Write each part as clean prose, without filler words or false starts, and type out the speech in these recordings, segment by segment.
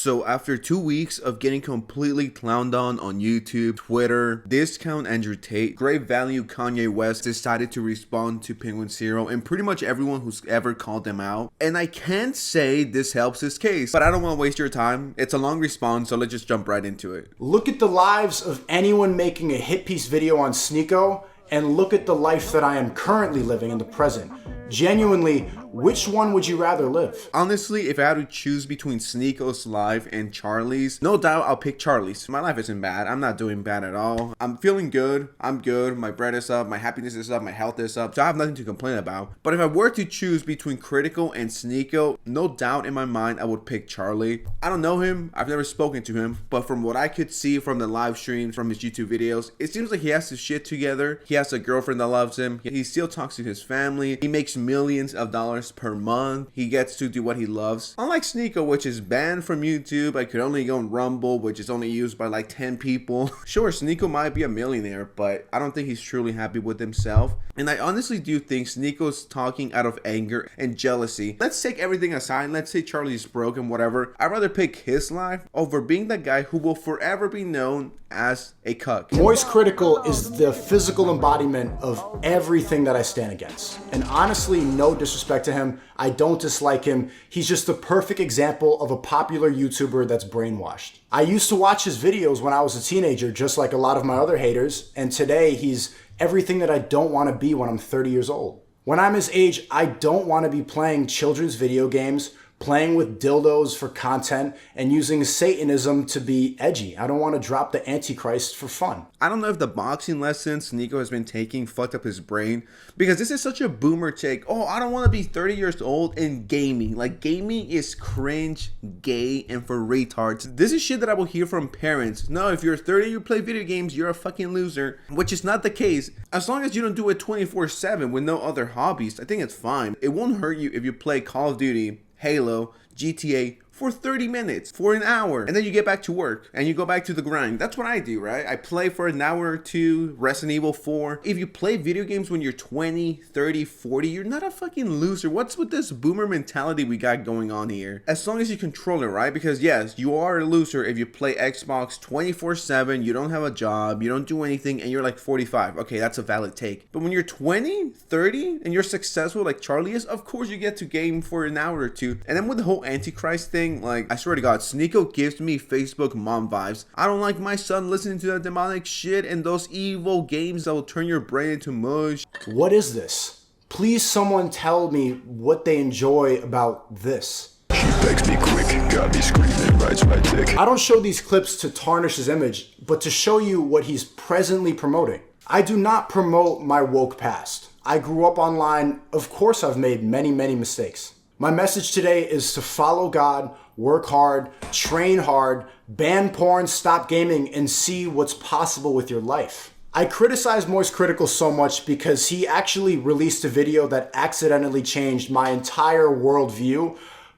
So after 2 weeks of getting completely clowned on YouTube, Twitter, Discount Andrew Tate, Great Value Kanye West decided to respond to Penguinz0 and pretty much everyone who's ever called them out. And I can't say this helps his case, but I don't want to waste your time. It's a long response, so let's just jump right into it. Look at the lives of anyone making a hit piece video on Sneako, and look at the life that I am currently living in the present. Genuinely, which one would you rather live? Honestly, if I had to choose between Sneako's life and Charlie's, no doubt I'll pick Charlie's. My life isn't bad. I'm not doing bad at all. I'm feeling good. I'm good. My bread is up. My happiness is up. My health is up. So I have nothing to complain about. But if I were to choose between Critical and Sneako, no doubt in my mind I would pick Charlie. I don't know him. I've never spoken to him. But from what I could see from the live streams, from his YouTube videos, it seems like he has his shit together. He has a girlfriend that loves him. He still talks to his family. He makes millions of dollars per month. He gets to do what he loves. Unlike Sneako, which is banned from YouTube. I could only go on Rumble, which is only used by like 10 people. Sure, Sneako might be a millionaire, but I don't think he's truly happy with himself. And I honestly do think Sneako's talking out of anger and jealousy. Let's take everything aside. Let's say Charlie's broken, whatever. I'd rather pick his life over being that guy who will forever be known as a cuck. Moist Critical is the physical embodiment of everything that I stand against. And honestly, no disrespect to him. I don't dislike him. He's just the perfect example of a popular YouTuber that's brainwashed. I used to watch his videos when I was a teenager, just like a lot of my other haters. And today he's everything that I don't want to be when I'm 30 years old. When I'm his age, I don't want to be playing children's video games, playing with dildos for content, and using Satanism to be edgy. I don't want to drop the Antichrist for fun. I don't know if the boxing lessons Sneako has been taking fucked up his brain, because this is such a boomer take. Oh, I don't want to be 30 years old in gaming. Like, gaming is cringe, gay, and for retards. This is shit that I will hear from parents. No, if you're 30 you play video games, you're a fucking loser, which is not the case. As long as you don't do it 24/7 with no other hobbies, I think it's fine. It won't hurt you if you play Call of Duty, Halo, GTA for 30 minutes, for an hour, and then you get back to work and you go back to the grind. That's what I do, right? I play for an hour or two, Resident Evil 4. If you play video games when you're 20, 30, 40, you're not a fucking loser. What's with this boomer mentality we got going on here? As long as you control it, right? Because yes, you are a loser if you play Xbox 24/7, you don't have a job, you don't do anything, and you're like 45. Okay, that's a valid take. But when you're 20, 30, and you're successful like Charlie is, of course you get to game for an hour or two. And then with the whole Antichrist thing, like, I swear to God, Sneako gives me Facebook mom vibes. I don't like my son listening to that demonic shit and those evil games that will turn your brain into mush. What is this? Please someone tell me what they enjoy about this. She begs me quick, got me screaming, rides my dick. I don't show these clips to tarnish his image, but to show you what he's presently promoting. I do not promote my woke past. I grew up online. Of course I've made many mistakes. My message today is to follow God, work hard, train hard, ban porn, stop gaming, and see what's possible with your life. I criticize Moist Critical so much because he actually released a video that accidentally changed my entire worldview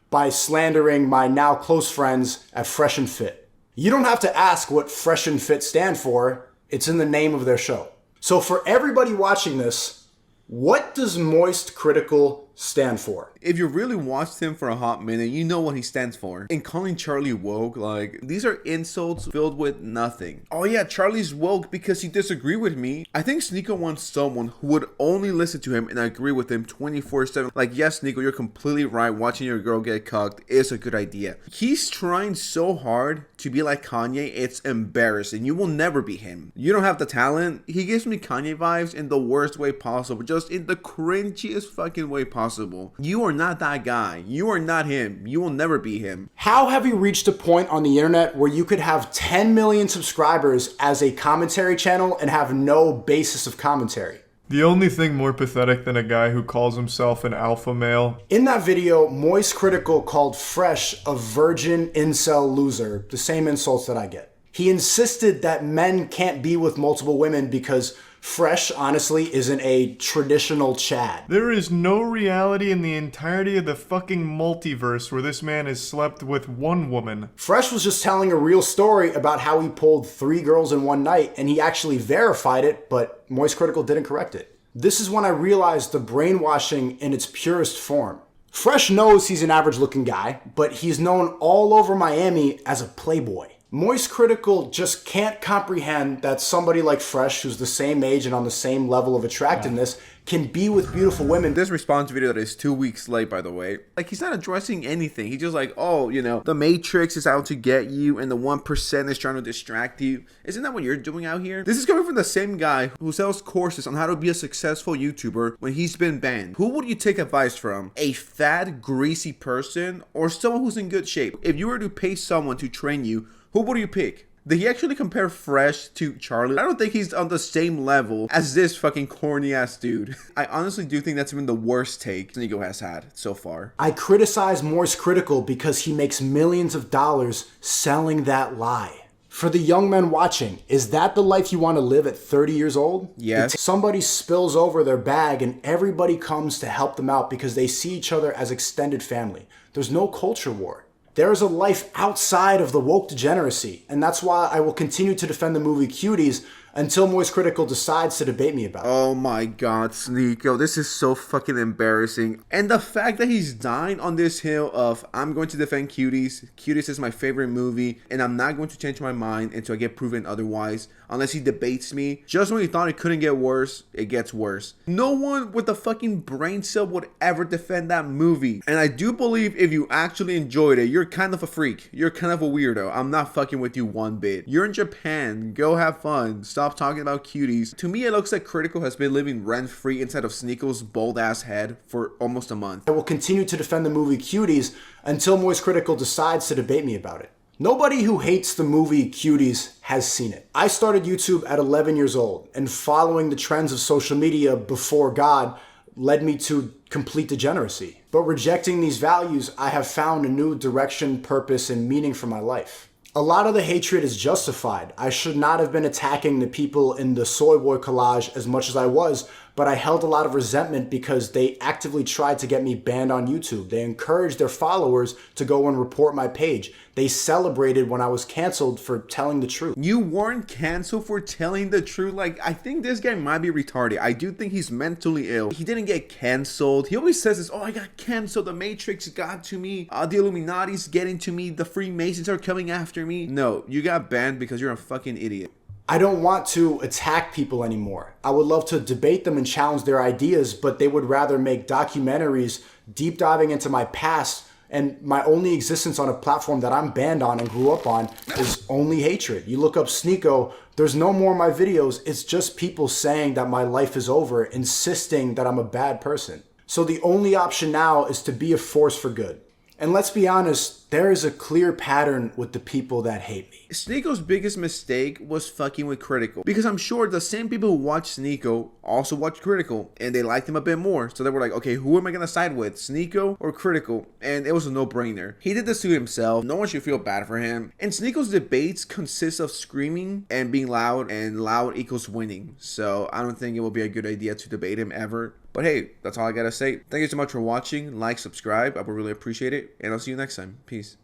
by slandering my now close friends at Fresh and Fit. You don't have to ask what Fresh and Fit stand for. It's in the name of their show. So for everybody watching this, what does Moist Critical stand for? If you really watched him for a hot minute, you know what he stands for. And calling Charlie woke, like, these are insults filled with nothing. Oh yeah, Charlie's woke because he disagreed with me. I think Sneako wants someone who would only listen to him and agree with him 24/7. Like, yes, Sneako, you're completely right. Watching your girl get cucked is a good idea. He's trying so hard to be like Kanye, it's embarrassing. You will never be him. You don't have the talent. He gives me Kanye vibes in the worst way possible, just in the cringiest fucking way possible. You are not that guy. You are not him. You will never be him. How have you reached a point on the internet where you could have 10 million subscribers as a commentary channel and have no basis of commentary? The only thing more pathetic than a guy who calls himself an alpha male. In that video, Moist Critical called Fresh a virgin incel loser, the same insults that I get. He insisted that men can't be with multiple women because Fresh, honestly, isn't a traditional Chad. There is no reality in the entirety of the fucking multiverse where this man has slept with one woman. Fresh was just telling a real story about how he pulled 3 girls in one night, and he actually verified it, but Moist Critical didn't correct it. This is when I realized the brainwashing in its purest form. Fresh knows he's an average looking guy, but he's known all over Miami as a playboy. Moist Critical just can't comprehend that somebody like Fresh, who's the same age and on the same level of attractiveness, can be with beautiful women. This response video that is 2 weeks late, by the way, like, he's not addressing anything. He's just like, oh, you know, the Matrix is out to get you and the 1% is trying to distract you. Isn't that what you're doing out here? This is coming from the same guy who sells courses on how to be a successful YouTuber when he's been banned. Who would you take advice from? A fat, greasy person or someone who's in good shape? If you were to pay someone to train you, who would you pick? Did he actually compare Fresh to Charlie? I don't think he's on the same level as this fucking corny ass dude. I honestly do think that's even the worst take Sneako has had so far. I criticize Moist Critical because he makes millions of dollars selling that lie. For the young men watching, is that the life you want to live at 30 years old? Yes. Somebody spills over their bag and everybody comes to help them out because they see each other as extended family. There's no culture war. There is a life outside of the woke degeneracy, and that's why I will continue to defend the movie Cuties until Moist Critical decides to debate me about it. Oh my god, Sneako, this is so fucking embarrassing. And the fact that he's dying on this hill of, I'm going to defend Cuties, Cuties is my favorite movie, and I'm not going to change my mind until I get proven otherwise, unless he debates me. Just when he thought it couldn't get worse, it gets worse. No one with a fucking brain cell would ever defend that movie. And I do believe if you actually enjoyed it, you're kind of a freak. You're kind of a weirdo. I'm not fucking with you one bit. You're in Japan. Go have fun. Stop talking about Cuties. To me, it looks like Critical has been living rent-free inside of Sneako's bold-ass head for almost a month. I will continue to defend the movie Cuties until Moist Critical decides to debate me about it. Nobody who hates the movie Cuties has seen it. I started YouTube at 11 years old, and following the trends of social media before God led me to complete degeneracy. But rejecting these values, I have found a new direction, purpose, and meaning for my life. A lot of the hatred is justified. I should not have been attacking the people in the soy boy collage as much as I was, but I held a lot of resentment because they actively tried to get me banned on YouTube. They encouraged their followers to go and report my page. They celebrated when I was canceled for telling the truth. You weren't canceled for telling the truth? Like, I think this guy might be retarded. I do think he's mentally ill. He didn't get canceled. He always says this, oh, I got canceled. The Matrix got to me. The Illuminati's getting to me. The Freemasons are coming after me. No, you got banned because you're a fucking idiot. I don't want to attack people anymore. I would love to debate them and challenge their ideas, but they would rather make documentaries deep diving into my past, and my only existence on a platform that I'm banned on and grew up on is only hatred. You look up Sneako, there's no more of my videos. It's just people saying that my life is over, insisting that I'm a bad person. So the only option now is to be a force for good. And let's be honest, there is a clear pattern with the people that hate me. Sneako's biggest mistake was fucking with Critical. Because I'm sure the same people who watch Sneako also watch Critical. And they liked him a bit more. So they were like, okay, who am I going to side with? Sneako or Critical? And it was a no-brainer. He did this to himself. No one should feel bad for him. And Sneako's debates consist of screaming and being loud. And loud equals winning. So I don't think it will be a good idea to debate him ever. But hey, that's all I gotta say. Thank you so much for watching. Like, subscribe. I would really appreciate it. And I'll see you next time. Peace.